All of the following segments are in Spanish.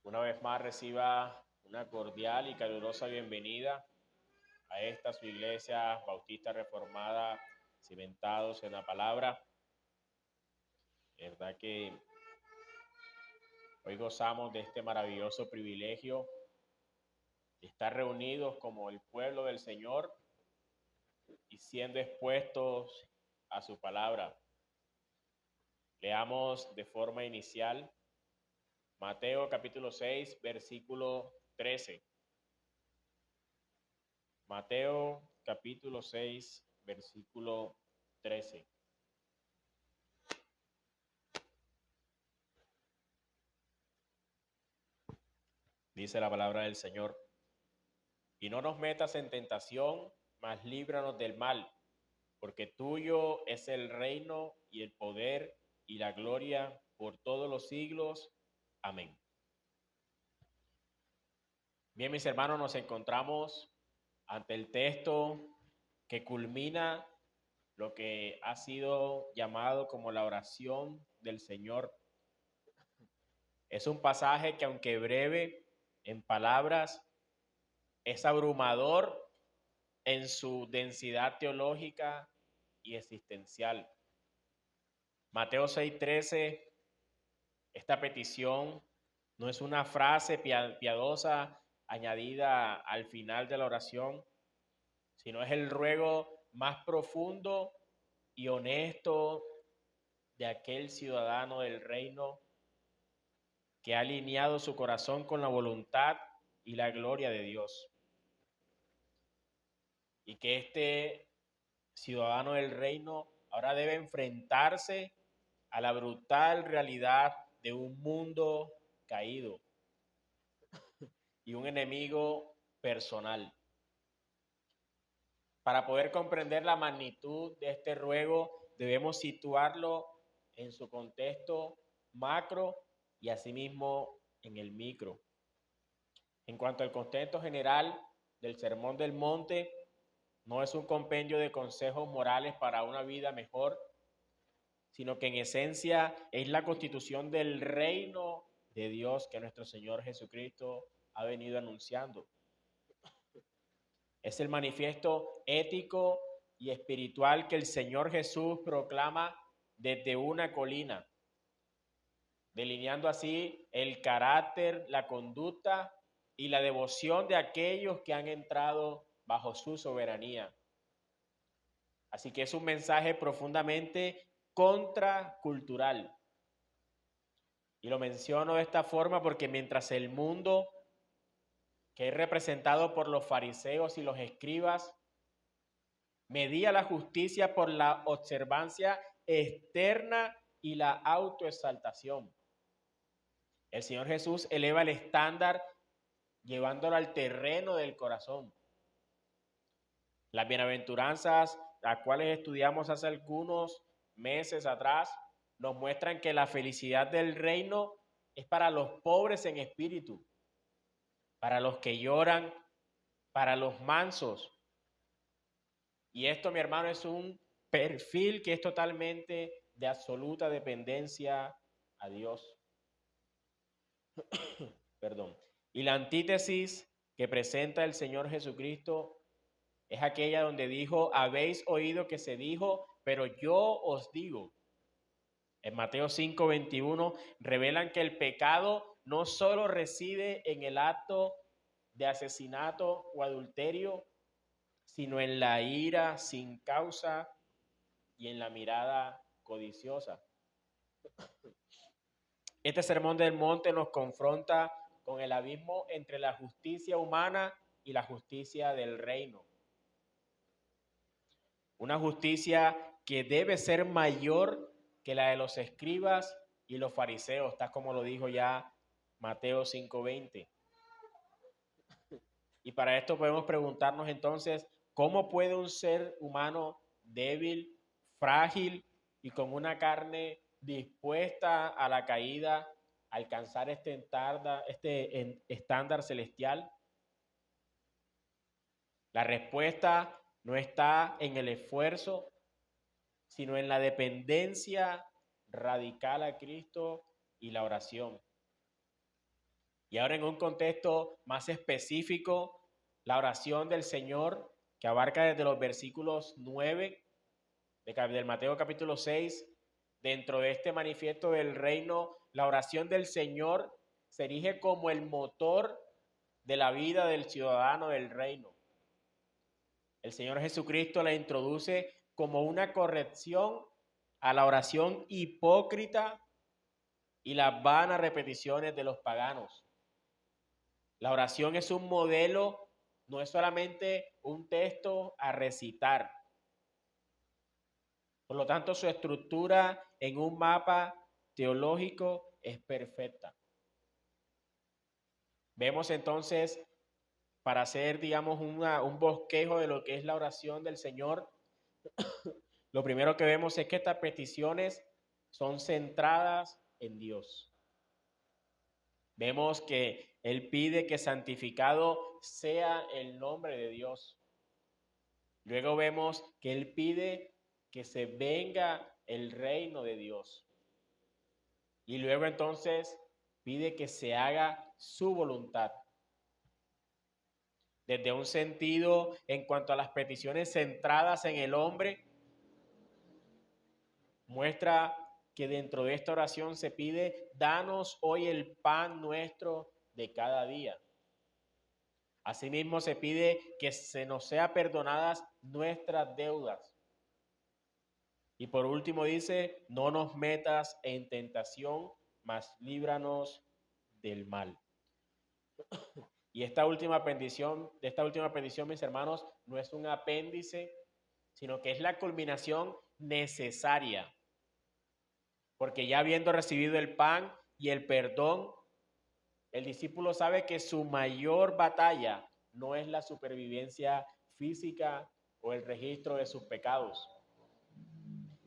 Una vez más reciba una cordial y calurosa bienvenida a esta su iglesia bautista reformada, cimentados en la palabra. Verdad que hoy gozamos de este maravilloso privilegio de estar reunidos como el pueblo del Señor y siendo expuestos a su palabra. Leamos de forma inicial Mateo capítulo 6, versículo 13. Mateo capítulo 6, versículo 13. Dice la palabra del Señor: y no nos metas en tentación, mas líbranos del mal, porque tuyo es el reino y el poder y la gloria por todos los siglos. Amén. Bien, mis hermanos, nos encontramos ante el texto que culmina lo que ha sido llamado como la oración del Señor. Es un pasaje que, aunque breve en palabras, es abrumador en su densidad teológica y existencial. Mateo 6:13, esta petición no es una frase piadosa añadida al final de la oración, sino es el ruego más profundo y honesto de aquel ciudadano del reino que ha alineado su corazón con la voluntad y la gloria de Dios. Y que este ciudadano del reino ahora debe enfrentarse a la brutal realidad de un mundo caído y un enemigo personal. Para poder comprender la magnitud de este ruego, debemos situarlo en su contexto macro y asimismo en el micro. En cuanto al contexto general del Sermón del Monte, no es un compendio de consejos morales para una vida mejor, sino que en esencia es la constitución del reino de Dios que nuestro Señor Jesucristo ha venido anunciando. Es el manifiesto ético y espiritual que el Señor Jesús proclama desde una colina, delineando así el carácter, la conducta y la devoción de aquellos que han entrado bajo su soberanía. Así que es un mensaje profundamente contracultural. Y lo menciono de esta forma porque mientras el mundo, que es representado por los fariseos y los escribas, medía la justicia por la observancia externa y la autoexaltación, el Señor Jesús eleva el estándar llevándolo al terreno del corazón. Las bienaventuranzas, las cuales estudiamos hace algunos meses atrás, nos muestran que la felicidad del reino es para los pobres en espíritu, para los que lloran, para los mansos. Y esto, mi hermano, es un perfil que es totalmente de absoluta dependencia a Dios. Perdón. Y la antítesis que presenta el Señor Jesucristo es aquella donde dijo: habéis oído que se dijo, pero yo os digo. En Mateo 5:21 revelan que el pecado no solo reside en el acto de asesinato o adulterio, sino en la ira sin causa y en la mirada codiciosa. Este sermón del monte nos confronta con el abismo entre la justicia humana y la justicia del reino. Una justicia que debe ser mayor que la de los escribas y los fariseos, tal como lo dijo ya Mateo 5:20. Y para esto podemos preguntarnos entonces, ¿cómo puede un ser humano débil, frágil y con una carne dispuesta a la caída alcanzar este estándar celestial? La respuesta no está en el esfuerzo, sino en la dependencia radical a Cristo y la oración. Y ahora en un contexto más específico, la oración del Señor, que abarca desde los versículos 9 del Mateo capítulo 6, dentro de este manifiesto del reino, la oración del Señor se erige como el motor de la vida del ciudadano del reino. El Señor Jesucristo la introduce como una corrección a la oración hipócrita y las vanas repeticiones de los paganos. La oración es un modelo, no es solamente un texto a recitar. Por lo tanto, su estructura en un mapa teológico es perfecta. Vemos entonces, para hacer, digamos, un bosquejo de lo que es la oración del Señor, lo primero que vemos es que estas peticiones son centradas en Dios. Vemos que Él pide que santificado sea el nombre de Dios. Luego vemos que Él pide que se venga el reino de Dios. Y luego entonces pide que se haga su voluntad. Desde un sentido en cuanto a las peticiones centradas en el hombre, muestra que dentro de esta oración se pide, danos hoy el pan nuestro de cada día. Asimismo se pide que se nos sea perdonadas nuestras deudas. Y por último dice, no nos metas en tentación, mas líbranos del mal. Y esta última petición, mis hermanos, no es un apéndice, sino que es la culminación necesaria. Porque ya habiendo recibido el pan y el perdón, el discípulo sabe que su mayor batalla no es la supervivencia física o el registro de sus pecados,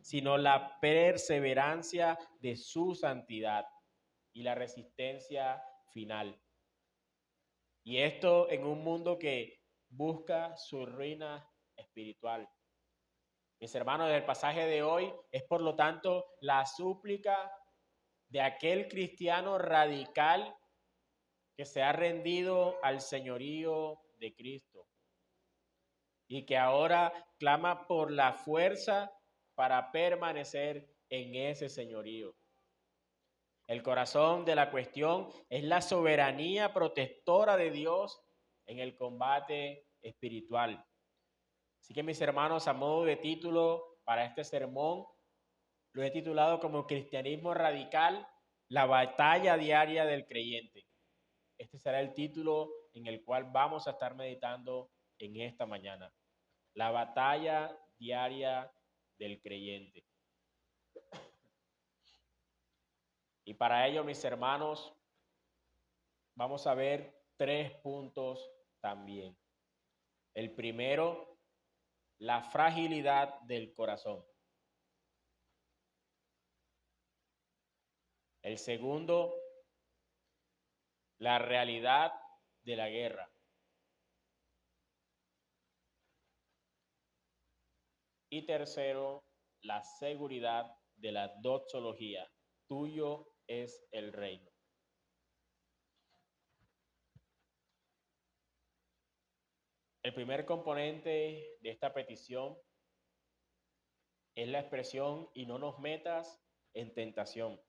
sino la perseverancia de su santidad y la resistencia final. Y esto en un mundo que busca su ruina espiritual. Mis hermanos, el pasaje de hoy es por lo tanto la súplica de aquel cristiano radical que se ha rendido al señorío de Cristo y que ahora clama por la fuerza para permanecer en ese señorío. El corazón de la cuestión es la soberanía protectora de Dios en el combate espiritual. Así que mis hermanos, a modo de título para este sermón, lo he titulado como Cristianismo Radical, la batalla diaria del creyente. Este será el título en el cual vamos a estar meditando en esta mañana. La batalla diaria del creyente. Y para ello, mis hermanos, vamos a ver 3 puntos también. El primero, la fragilidad del corazón. El segundo, la realidad de la guerra. Y tercero, la seguridad de la doxología. Tuyo es el reino. El primer componente de esta petición es la expresión y no nos metas en tentación.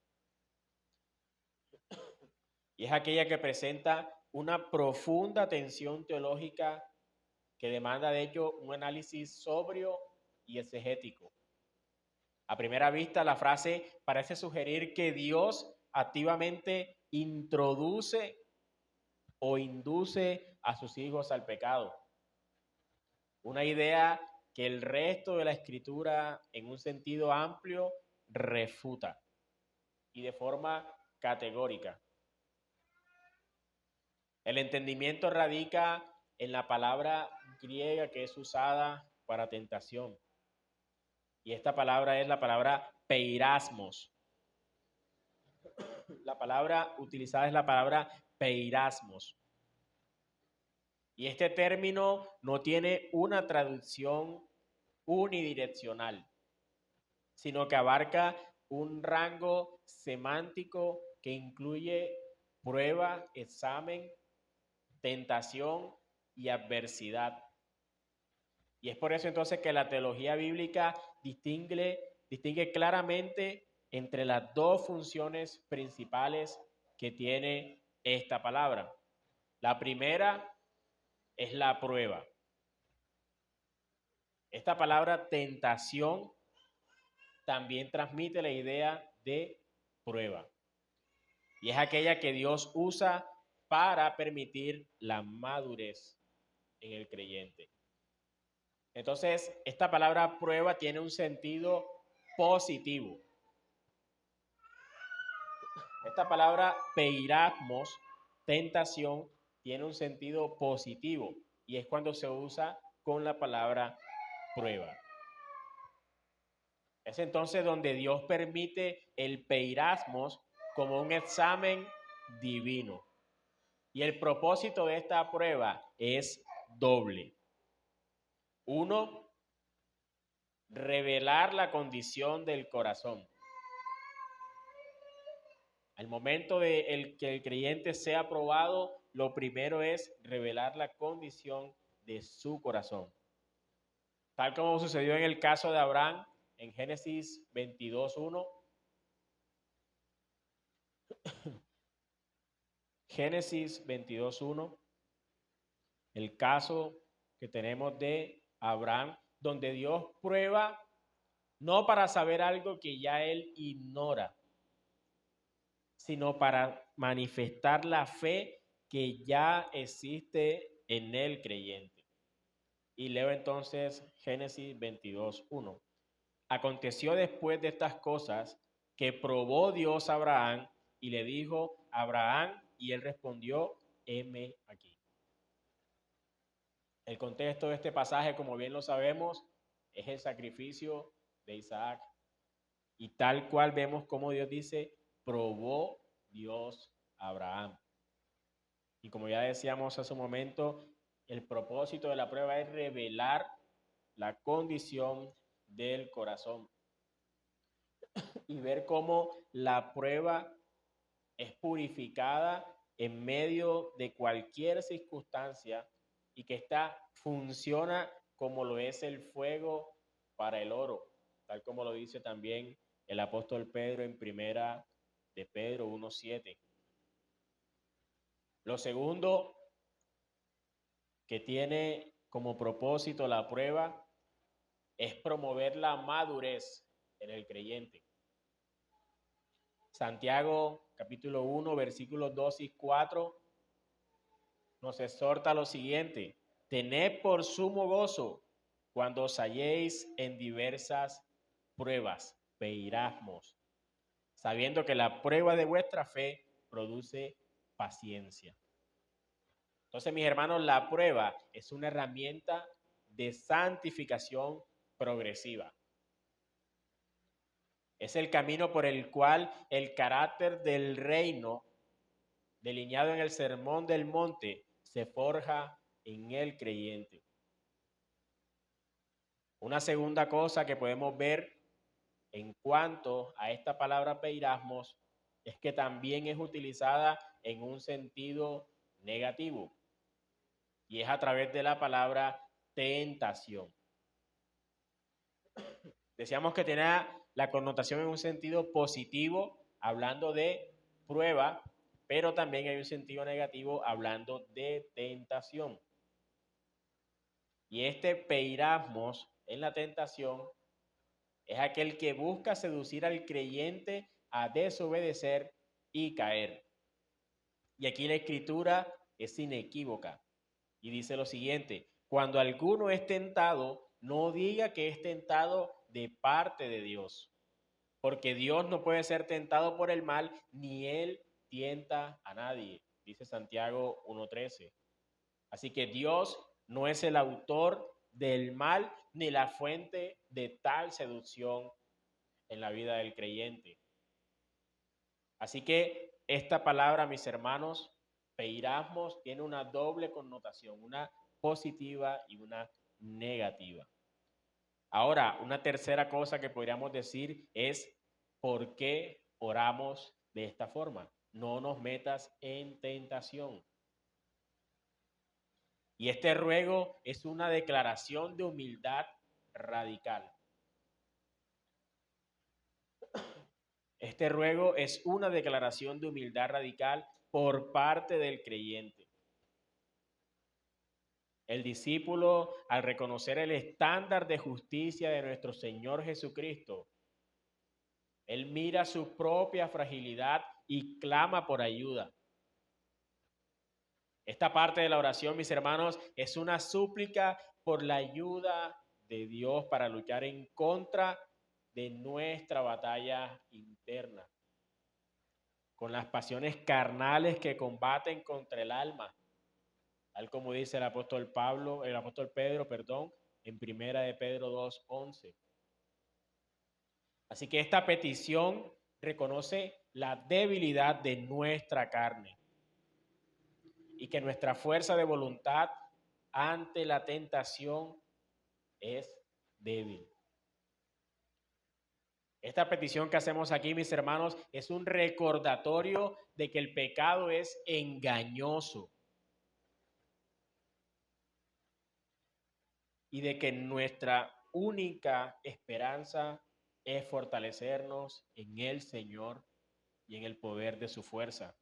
Y es aquella que presenta una profunda tensión teológica que demanda de hecho un análisis sobrio y exegético. A primera vista, la frase parece sugerir que Dios activamente introduce o induce a sus hijos al pecado. Una idea que el resto de la Escritura, en un sentido amplio, refuta y de forma categórica. El entendimiento radica en la palabra griega que es usada para tentación. Y esta palabra es la palabra peirasmos. La palabra utilizada es la palabra peirasmos. Y este término no tiene una traducción unidireccional, sino que abarca un rango semántico que incluye prueba, examen, tentación y adversidad. Y es por eso entonces que la teología bíblica distingue claramente entre las dos funciones principales que tiene esta palabra. La primera es la prueba. Esta palabra tentación también transmite la idea de prueba. Y es aquella que Dios usa para permitir la madurez en el creyente. Entonces, esta palabra prueba tiene un sentido positivo. Esta palabra peirasmos, tentación, tiene un sentido positivo y es cuando se usa con la palabra prueba. Es entonces donde Dios permite el peirasmos como un examen divino. Y el propósito de esta prueba es doble. Uno, revelar la condición del corazón. Al momento de que el creyente sea probado, lo primero es revelar la condición de su corazón. Tal como sucedió en el caso de Abraham en Génesis 22:1. Génesis 22:1, el caso que tenemos de Abraham, donde Dios prueba no para saber algo que ya él ignora, sino para manifestar la fe que ya existe en el creyente. Y leo entonces Génesis 22:1. Aconteció después de estas cosas que probó Dios a Abraham y le dijo: Abraham, y él respondió: heme aquí. El contexto de este pasaje, como bien lo sabemos, es el sacrificio de Isaac. Y tal cual vemos como Dios dice, probó Dios a Abraham. Y como ya decíamos hace un momento, el propósito de la prueba es revelar la condición del corazón y ver cómo la prueba es purificada en medio de cualquier circunstancia y que esta funciona como lo es el fuego para el oro, tal como lo dice también el apóstol Pedro en primera de Pedro 1:7. Lo segundo que tiene como propósito la prueba es promover la madurez en el creyente. Santiago capítulo 1, versículos 2 y 4 nos exhorta lo siguiente: tened por sumo gozo cuando os halléis en diversas pruebas, peirasmos, sabiendo que la prueba de vuestra fe produce paciencia. Entonces, mis hermanos, la prueba es una herramienta de santificación progresiva. Es el camino por el cual el carácter del reino, delineado en el Sermón del Monte, se forja en el creyente. Una segunda cosa que podemos ver en cuanto a esta palabra peirasmos es que también es utilizada en un sentido negativo y es a través de la palabra tentación. Decíamos que tenía la connotación en un sentido positivo, hablando de prueba, pero también hay un sentido negativo hablando de tentación. Y este peirasmos en la tentación es aquel que busca seducir al creyente a desobedecer y caer. Y aquí la escritura es inequívoca y dice lo siguiente: cuando alguno es tentado, no diga que es tentado de parte de Dios, porque Dios no puede ser tentado por el mal, ni él tienta a nadie, dice Santiago 1:13. Así que Dios no es el autor del mal ni la fuente de tal seducción en la vida del creyente. Así que esta palabra, mis hermanos, peirasmos, tiene una doble connotación, una positiva y una negativa. Ahora, una tercera cosa que podríamos decir es: ¿por qué oramos de esta forma? no nos metas en tentación. Y este ruego es una declaración de humildad radical. Este ruego es una declaración de humildad radical por parte del creyente. El discípulo, al reconocer el estándar de justicia de nuestro Señor Jesucristo, él mira su propia fragilidad y clama por ayuda. Esta parte de la oración, mis hermanos, es una súplica por la ayuda de Dios para luchar en contra de nuestra batalla interna, con las pasiones carnales que combaten contra el alma, tal como dice el apóstol Pedro, en Primera de Pedro 2:11. Así que esta petición reconoce la debilidad de nuestra carne y que nuestra fuerza de voluntad ante la tentación es débil. Esta petición que hacemos aquí, mis hermanos, es un recordatorio de que el pecado es engañoso y de que nuestra única esperanza es fortalecernos en el Señor y en el poder de su fuerza.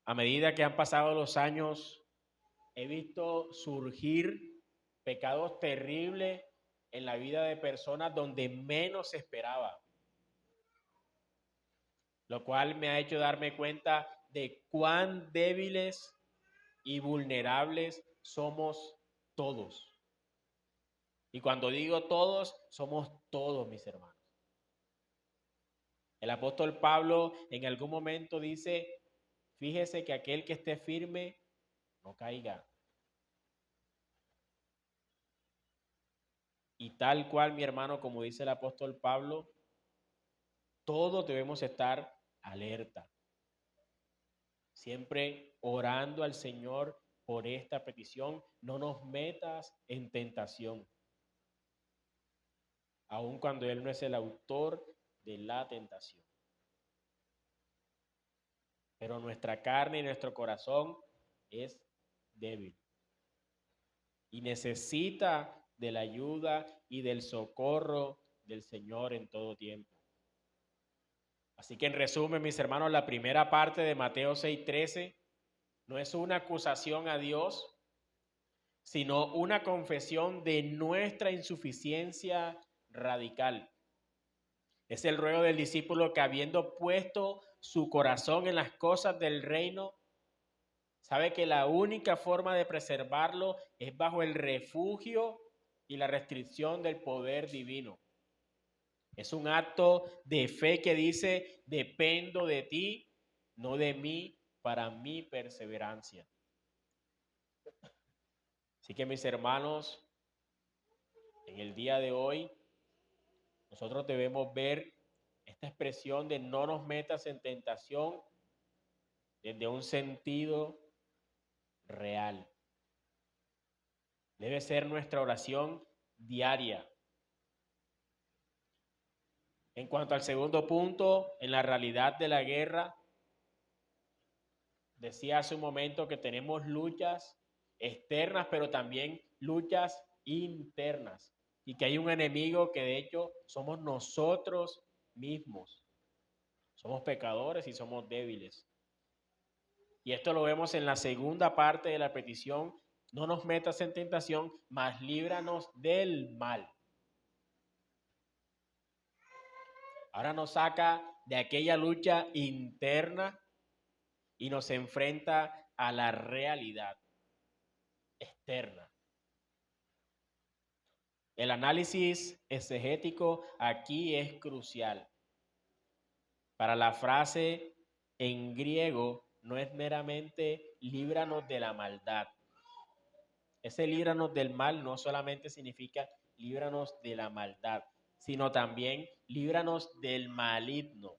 A medida que han pasado los años, he visto surgir pecados terribles en la vida de personas donde menos se esperaba, lo cual me ha hecho darme cuenta de cuán débiles y vulnerables somos todos. Y cuando digo todos, somos todos, mis hermanos. El apóstol Pablo en algún momento dice, fíjese que aquel que esté firme no caiga. Y tal cual, mi hermano, como dice el apóstol Pablo, todos debemos estar alerta, siempre orando al Señor por esta petición. No nos metas en tentación, aun cuando Él no es el autor de la tentación. Pero nuestra carne y nuestro corazón es débil y necesita de la ayuda y del socorro del Señor en todo tiempo. Así que en resumen, mis hermanos, la primera parte de Mateo 6:13 no es una acusación a Dios, sino una confesión de nuestra insuficiencia radical. Es el ruego del discípulo que, habiendo puesto su corazón en las cosas del reino, sabe que la única forma de preservarlo es bajo el refugio y la restricción del poder divino. Es un acto de fe que dice, dependo de ti, no de mí, para mi perseverancia. Así que, mis hermanos, en el día de hoy, nosotros debemos ver esta expresión de no nos metas en tentación desde un sentido real. Debe ser nuestra oración diaria. En cuanto al segundo punto, en la realidad de la guerra, decía hace un momento que tenemos luchas externas, pero también luchas internas. Y que hay un enemigo que de hecho somos nosotros mismos. Somos pecadores y somos débiles. Y esto lo vemos en la segunda parte de la petición. No nos metas en tentación, mas líbranos del mal. Ahora nos saca de aquella lucha interna y nos enfrenta a la realidad externa. El análisis exegético aquí es crucial. Para la frase en griego no es meramente líbranos de la maldad. Ese líbranos del mal no solamente significa líbranos de la maldad, sino también líbranos del maligno.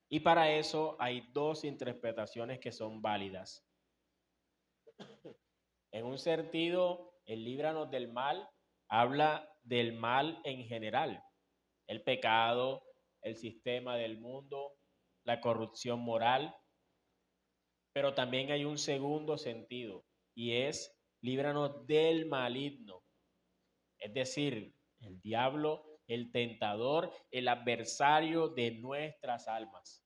Y para eso hay dos interpretaciones que son válidas. En un sentido, el líbranos del mal habla del mal en general, el pecado, el sistema del mundo, la corrupción moral, pero también hay un segundo sentido y es líbranos del maligno, es decir, el diablo, el tentador, el adversario de nuestras almas.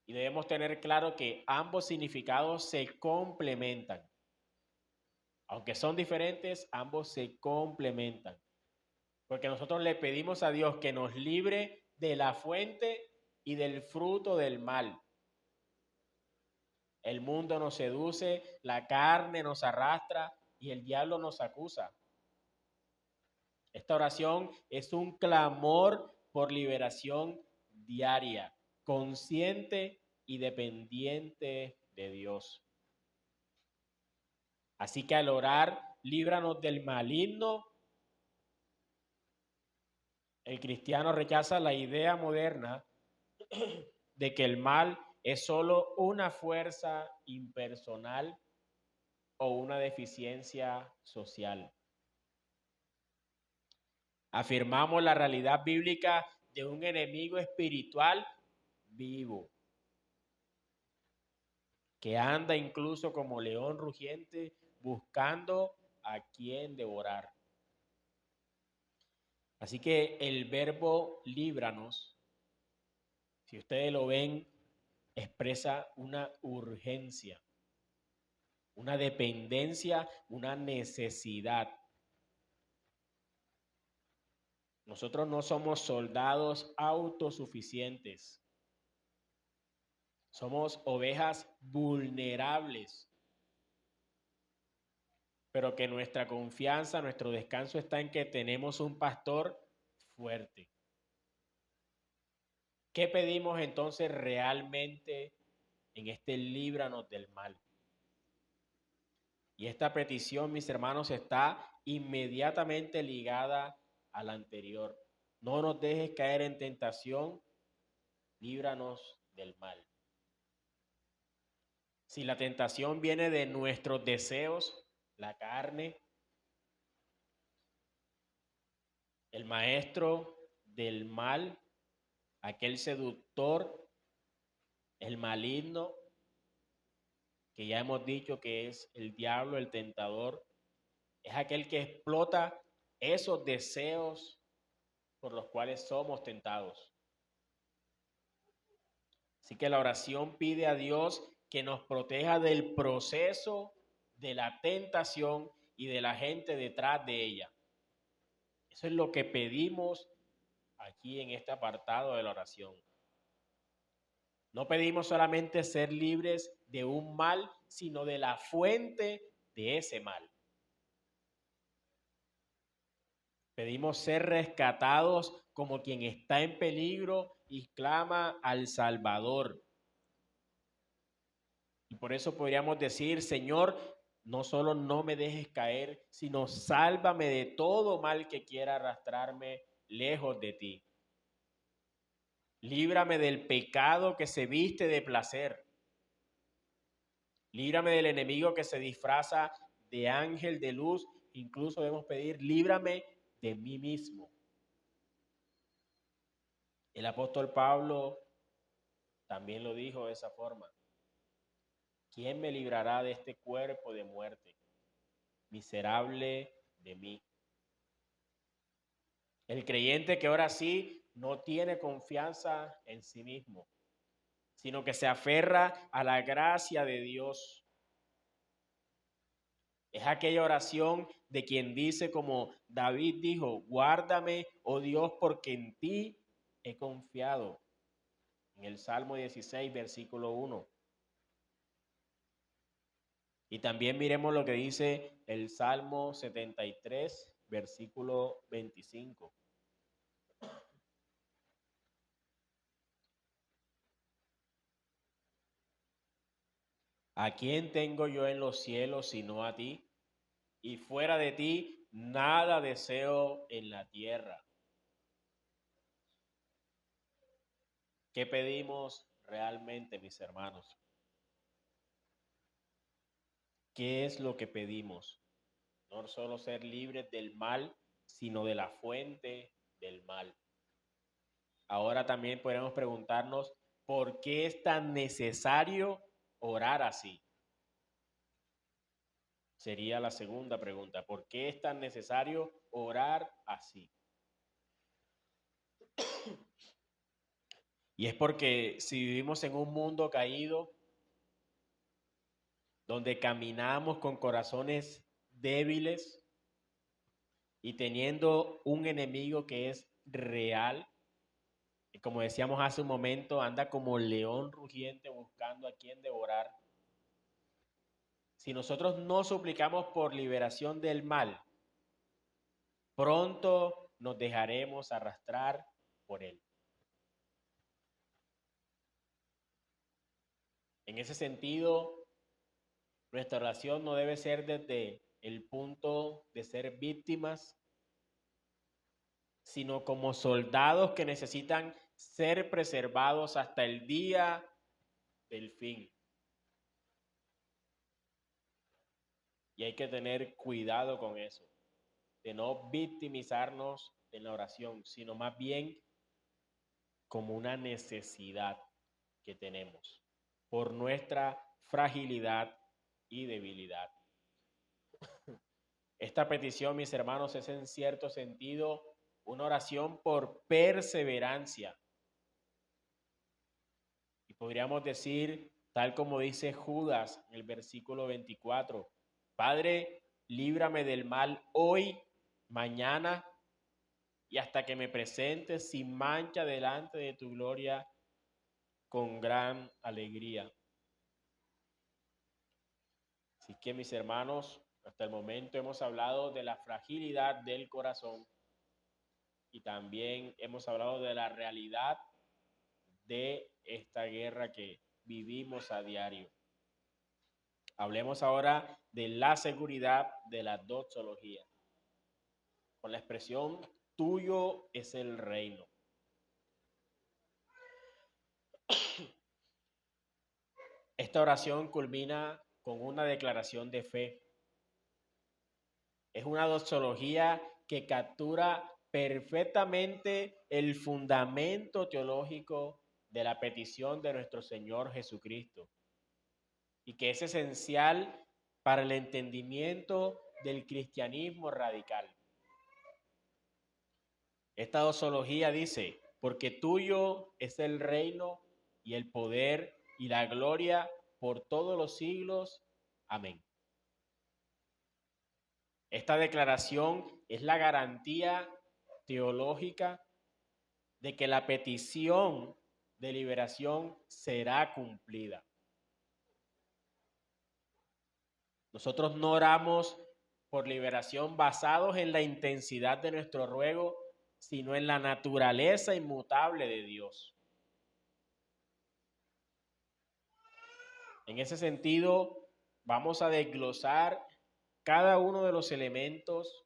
Y debemos tener claro que ambos significados se complementan. Aunque son diferentes, ambos se complementan. Porque nosotros le pedimos a Dios que nos libre de la fuente y del fruto del mal. El mundo nos seduce, la carne nos arrastra y el diablo nos acusa. Esta oración es un clamor por liberación diaria, consciente y dependiente de Dios. Así que al orar, líbranos del maligno, el cristiano rechaza la idea moderna de que el mal es solo una fuerza impersonal o una deficiencia social. Afirmamos la realidad bíblica de un enemigo espiritual vivo, que anda incluso como león rugiente buscando a quien devorar. Así que el verbo líbranos, si ustedes lo ven, expresa una urgencia, una dependencia, una necesidad. Nosotros no somos soldados autosuficientes. Somos ovejas vulnerables, pero que nuestra confianza, nuestro descanso está en que tenemos un pastor fuerte. ¿Qué pedimos entonces realmente en este líbranos del mal? Y esta petición, mis hermanos, está inmediatamente ligada a la anterior. No nos dejes caer en tentación, líbranos del mal. Si la tentación viene de nuestros deseos, la carne, el maestro del mal, aquel seductor, el maligno, que ya hemos dicho que es el diablo, el tentador, es aquel que explota esos deseos por los cuales somos tentados. Así que la oración pide a Dios que nos proteja del proceso de la tentación y de la gente detrás de ella. Eso es lo que pedimos aquí en este apartado de la oración. No pedimos solamente ser libres de un mal, sino de la fuente de ese mal. Pedimos ser rescatados como quien está en peligro y clama al Salvador. Y por eso podríamos decir, Señor, no solo no me dejes caer, sino sálvame de todo mal que quiera arrastrarme lejos de ti. Líbrame del pecado que se viste de placer. Líbrame del enemigo que se disfraza de ángel de luz. Incluso debemos pedir, líbrame de mí mismo. El apóstol Pablo también lo dijo de esa forma. ¿Quién me librará de este cuerpo de muerte? Miserable de mí. El creyente que ahora sí no tiene confianza en sí mismo, sino que se aferra a la gracia de Dios. Es aquella oración de quien dice como David dijo, guárdame, oh Dios, porque en ti he confiado. En el Salmo 16, versículo 1. Y también miremos lo que dice el Salmo 73, versículo 25. ¿A quién tengo yo en los cielos sino a ti? Y fuera de ti nada deseo en la tierra. ¿Qué pedimos realmente, mis hermanos? ¿Qué es lo que pedimos? No solo ser libres del mal, sino de la fuente del mal. Ahora también podemos preguntarnos, ¿por qué es tan necesario orar así? Sería la segunda pregunta. ¿Por qué es tan necesario orar así? Y es porque si vivimos en un mundo caído, donde caminamos con corazones débiles y teniendo un enemigo que es real, y como decíamos hace un momento, anda como león rugiente buscando a quien devorar. Si nosotros no suplicamos por liberación del mal, pronto nos dejaremos arrastrar por él. En ese sentido, nuestra oración no debe ser desde el punto de ser víctimas, sino como soldados que necesitan ser preservados hasta el día del fin. Y hay que tener cuidado con eso, de no victimizarnos en la oración, sino más bien como una necesidad que tenemos por nuestra fragilidad y debilidad. Esta petición, mis hermanos, es en cierto sentido una oración por perseverancia. Y podríamos decir, tal como dice Judas en el versículo 24, Padre, líbrame del mal hoy, mañana y hasta que me presentes sin mancha delante de tu gloria con gran alegría. Así que, mis hermanos, hasta el momento hemos hablado de la fragilidad del corazón y también hemos hablado de la realidad de esta guerra que vivimos a diario. Hablemos ahora de la seguridad de la doxología, con la expresión tuyo es el reino. Esta oración culmina con una declaración de fe. Es una doxología que captura perfectamente el fundamento teológico de la petición de nuestro Señor Jesucristo y que es esencial para el entendimiento del cristianismo radical. Esta doxología dice, porque tuyo es el reino y el poder y la gloria por todos los siglos. Amén. Esta declaración es la garantía teológica de que la petición de liberación será cumplida. Nosotros no oramos por liberación basados en la intensidad de nuestro ruego, sino en la naturaleza inmutable de Dios. En ese sentido, vamos a desglosar cada uno de los elementos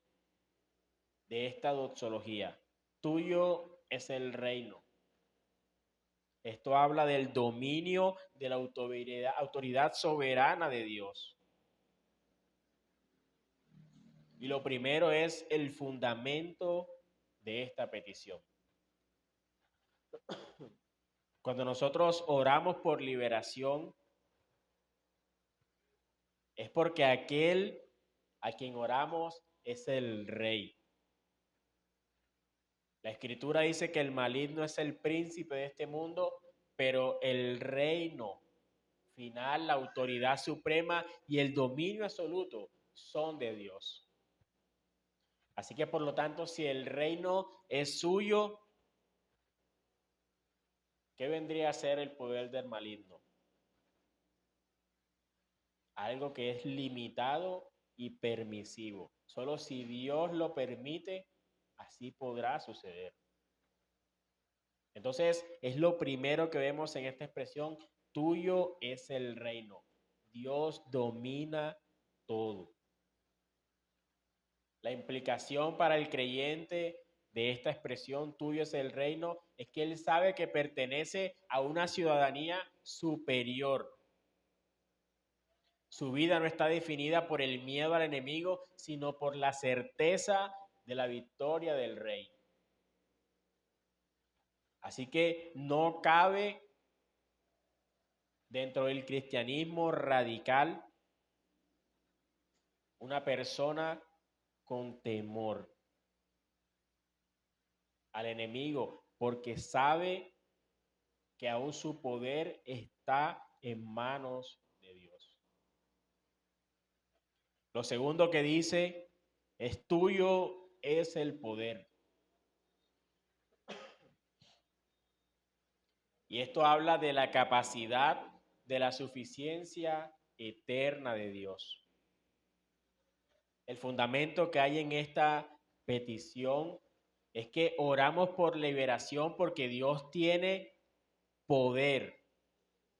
de esta doxología. Tuyo es el reino. Esto habla del dominio de la autoridad soberana de Dios. Y lo primero es el fundamento de esta petición. Cuando nosotros oramos por liberación, es porque aquel a quien oramos es el rey. La escritura dice que el maligno es el príncipe de este mundo, pero el reino final, la autoridad suprema y el dominio absoluto son de Dios. Así que por lo tanto, si el reino es suyo, ¿qué vendría a ser el poder del maligno? Algo que es limitado y permisivo. Solo si Dios lo permite, así podrá suceder. Entonces, es lo primero que vemos en esta expresión, tuyo es el reino. Dios domina todo. La implicación para el creyente de esta expresión, tuyo es el reino, es que él sabe que pertenece a una ciudadanía superior. Su vida no está definida por el miedo al enemigo, sino por la certeza de la victoria del rey. Así que no cabe dentro del cristianismo radical una persona con temor al enemigo, porque sabe que aún su poder está en manos de Dios. Lo segundo que dice es: tuyo es el poder. Y esto habla de la capacidad, de la suficiencia eterna de Dios. El fundamento que hay en esta petición es que oramos por liberación porque Dios tiene poder.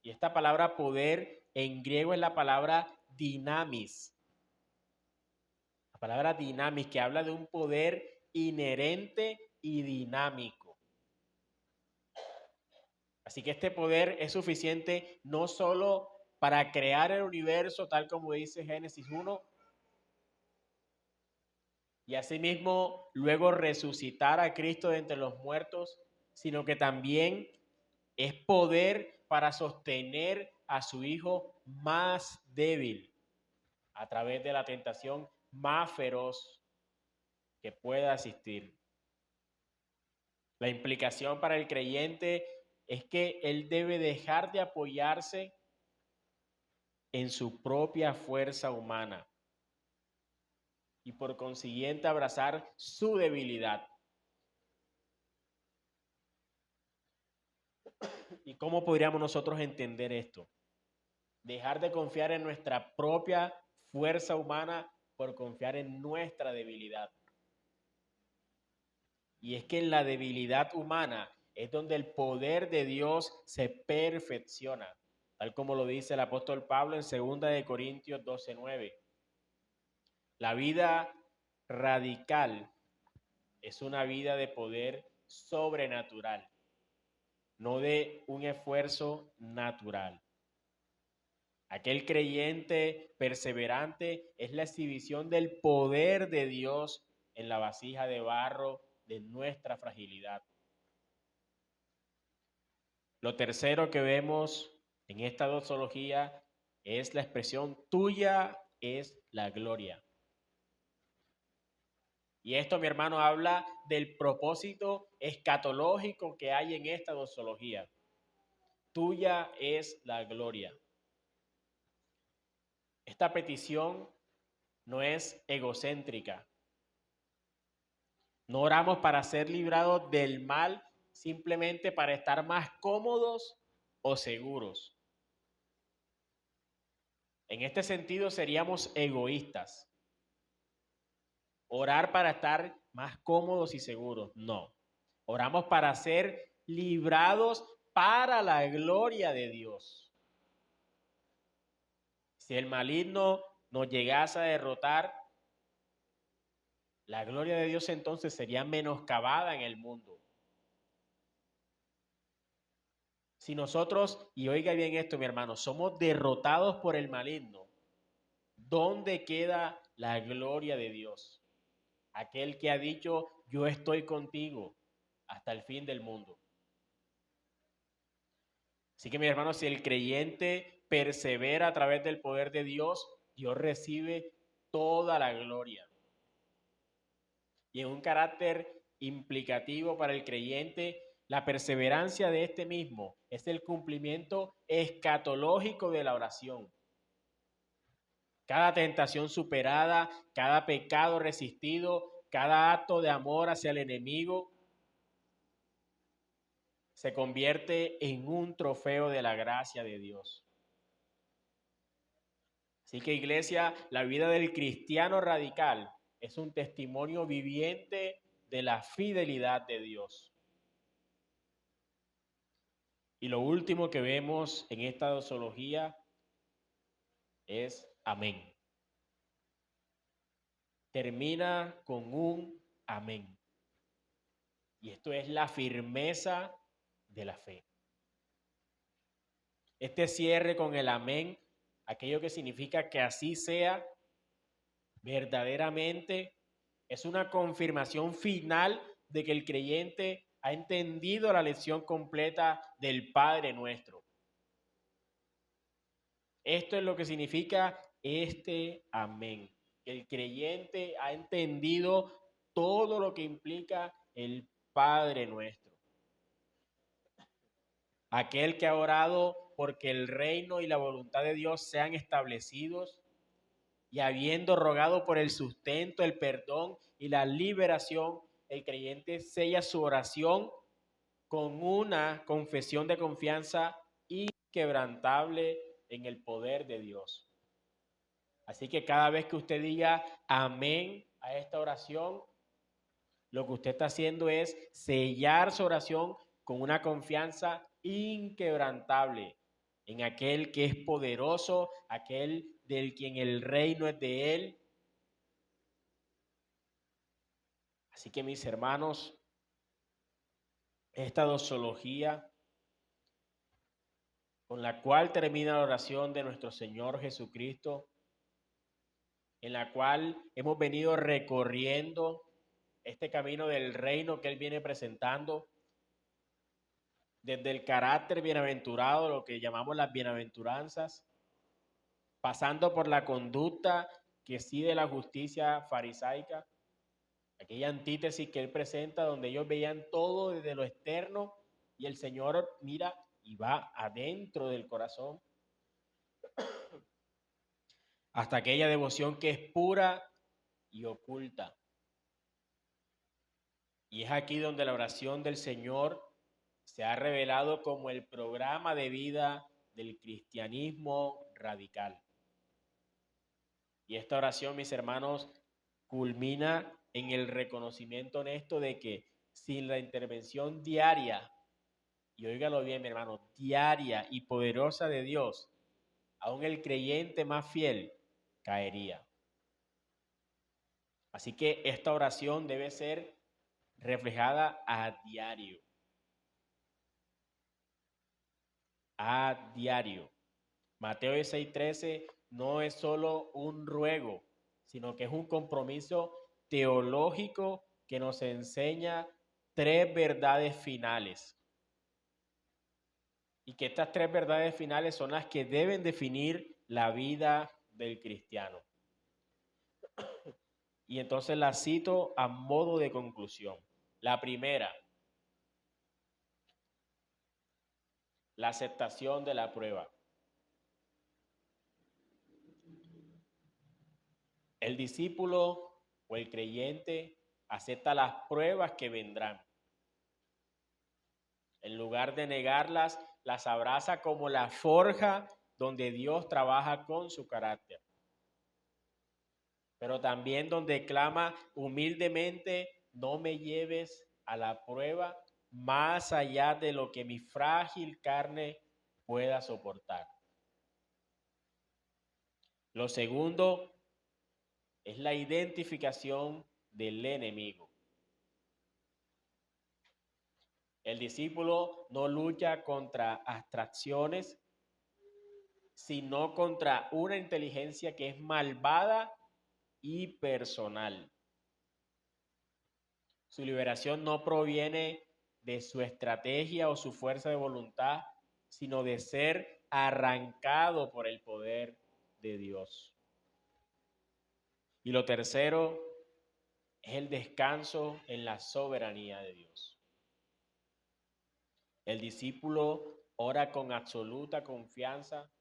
Y esta palabra poder en griego es la palabra dinamis. La palabra dinamis, que habla de un poder inherente y dinámico. Así que este poder es suficiente no solo para crear el universo, tal como dice Génesis 1, y asimismo luego resucitar a Cristo de entre los muertos, sino que también es poder para sostener a su hijo más débil a través de la tentación más feroz que pueda existir. La implicación para el creyente es que él debe dejar de apoyarse en su propia fuerza humana y por consiguiente abrazar su debilidad. ¿Y cómo podríamos nosotros entender esto? Dejar de confiar en nuestra propia fuerza humana por confiar en nuestra debilidad. Y es que en la debilidad humana es donde el poder de Dios se perfecciona, tal como lo dice el apóstol Pablo en 2 Corintios 12:9. La vida radical es una vida de poder sobrenatural, no de un esfuerzo natural. Aquel creyente perseverante es la exhibición del poder de Dios en la vasija de barro de nuestra fragilidad. Lo tercero que vemos en esta doxología es la expresión tuya es la gloria. Y esto, mi hermano, habla del propósito escatológico que hay en esta doxología. Tuya es la gloria. Esta petición no es egocéntrica. No oramos para ser librados del mal simplemente para estar más cómodos o seguros. En este sentido seríamos egoístas. Orar para estar más cómodos y seguros, no. Oramos para ser librados para la gloria de Dios. Si el maligno nos llegase a derrotar, la gloria de Dios entonces sería menoscabada en el mundo. Si nosotros, y oiga bien esto, mi hermano, somos derrotados por el maligno, ¿dónde queda la gloria de Dios? Aquel que ha dicho, yo estoy contigo hasta el fin del mundo. Así que, mi hermano, si el creyente persevera a través del poder de Dios, Dios recibe toda la gloria. Y en un carácter implicativo para el creyente, la perseverancia de este mismo es el cumplimiento escatológico de la oración. Cada tentación superada, cada pecado resistido, cada acto de amor hacia el enemigo se convierte en un trofeo de la gracia de Dios. Así que, iglesia, la vida del cristiano radical es un testimonio viviente de la fidelidad de Dios. Y lo último que vemos en esta doxología es amén. Termina con un amén. Y esto es la firmeza de la fe. Este cierre con el amén, aquello que significa que así sea, verdaderamente es una confirmación final de que el creyente ha entendido la lección completa del Padre Nuestro. Esto es lo que significa este amén. El creyente ha entendido todo lo que implica el Padre Nuestro. Aquel que ha orado porque el reino y la voluntad de Dios sean establecidos y habiendo rogado por el sustento, el perdón y la liberación, el creyente sella su oración con una confesión de confianza inquebrantable en el poder de Dios. Así que cada vez que usted diga amén a esta oración, lo que usted está haciendo es sellar su oración con una confianza inquebrantable en aquel que es poderoso, aquel del quien el reino es de él. Así que mis hermanos, esta doxología con la cual termina la oración de nuestro Señor Jesucristo, en la cual hemos venido recorriendo este camino del reino que Él viene presentando, desde el carácter bienaventurado, lo que llamamos las bienaventuranzas, pasando por la conducta que sí de la justicia farisaica, aquella antítesis que Él presenta donde ellos veían todo desde lo externo y el Señor mira y va adentro del corazón, hasta aquella devoción que es pura y oculta. Y es aquí donde la oración del Señor se ha revelado como el programa de vida del cristianismo radical. Y esta oración, mis hermanos, culmina en el reconocimiento honesto de que sin la intervención diaria, y óigalo bien, mi hermano, diaria y poderosa de Dios, aún el creyente más fiel caería. Así que esta oración debe ser reflejada a diario. A diario. Mateo 6:13 no es solo un ruego, sino que es un compromiso teológico que nos enseña tres verdades finales. Y que estas tres verdades finales son las que deben definir la vida del cristiano. Y entonces las cito a modo de conclusión. La primera, la aceptación de la prueba. El discípulo o el creyente acepta las pruebas que vendrán. En lugar de negarlas, las abraza como la forja donde Dios trabaja con su carácter. Pero también donde clama humildemente, no me lleves a la prueba más allá de lo que mi frágil carne pueda soportar. Lo segundo es la identificación del enemigo. El discípulo no lucha contra abstracciones, sino contra una inteligencia que es malvada y personal. Su liberación no proviene de su estrategia o su fuerza de voluntad, sino de ser arrancado por el poder de Dios. Y lo tercero es el descanso en la soberanía de Dios. El discípulo ora con absoluta confianza,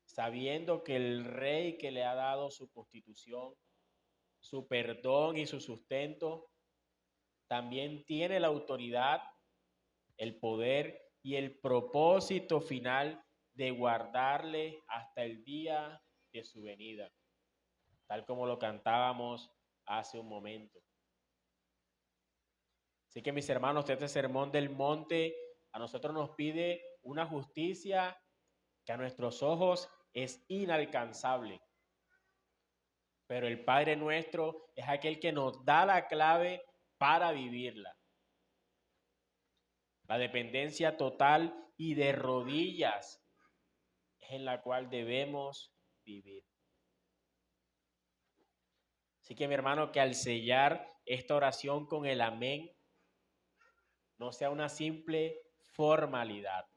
sabiendo que el Rey que le ha dado su constitución, su perdón y su sustento, también tiene la autoridad, el poder y el propósito final de guardarle hasta el día de su venida, tal como lo cantábamos hace un momento. Así que mis hermanos, este sermón del monte a nosotros nos pide una justicia que a nuestros ojos es inalcanzable. Pero el Padre nuestro es aquel que nos da la clave para vivirla. La dependencia total y de rodillas es en la cual debemos vivir. Así que mi hermano, que al sellar esta oración con el amén, no sea una simple formalidad,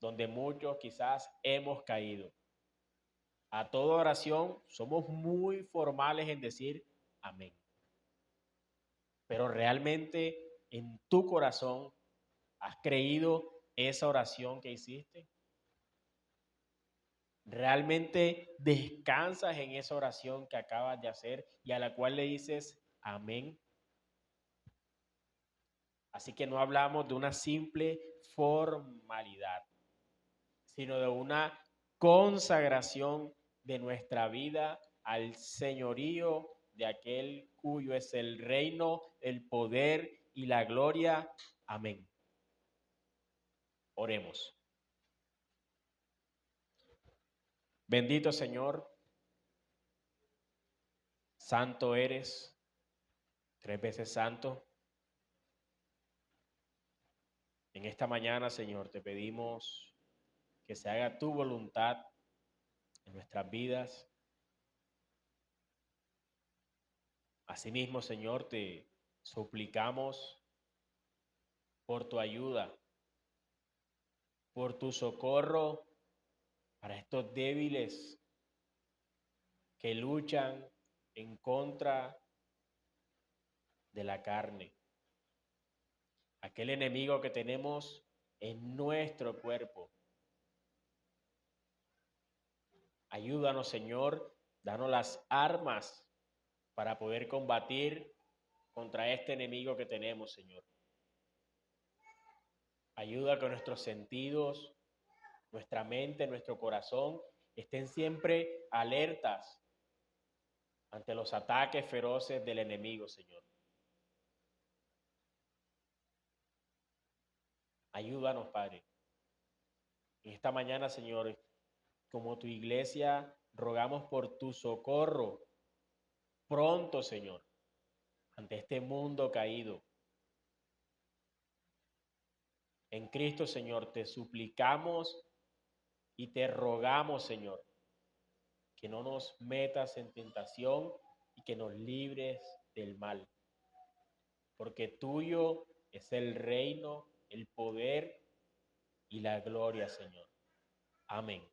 donde muchos quizás hemos caído. A toda oración somos muy formales en decir amén. Pero realmente en tu corazón has creído esa oración que hiciste. ¿Realmente descansas en esa oración que acabas de hacer y a la cual le dices amén? Así que no hablamos de una simple formalidad, sino de una consagración de nuestra vida al señorío de aquel cuyo es el reino, el poder y la gloria. Amén. Oremos. Bendito Señor, santo eres, 3 veces santo. En esta mañana, Señor, te pedimos que se haga tu voluntad en nuestras vidas. Asimismo, Señor, te suplicamos por tu ayuda, por tu socorro para estos débiles que luchan en contra de la carne, aquel enemigo que tenemos en nuestro cuerpo. Ayúdanos, Señor, danos las armas para poder combatir contra este enemigo que tenemos, Señor. Ayuda a que nuestros sentidos, nuestra mente, nuestro corazón estén siempre alertas ante los ataques feroces del enemigo, Señor. Ayúdanos, Padre. En esta mañana, Señor, como tu iglesia, rogamos por tu socorro pronto, Señor, ante este mundo caído. En Cristo, Señor, te suplicamos y te rogamos, Señor, que no nos metas en tentación y que nos libres del mal. Porque tuyo es el reino, el poder y la gloria, Señor. Amén.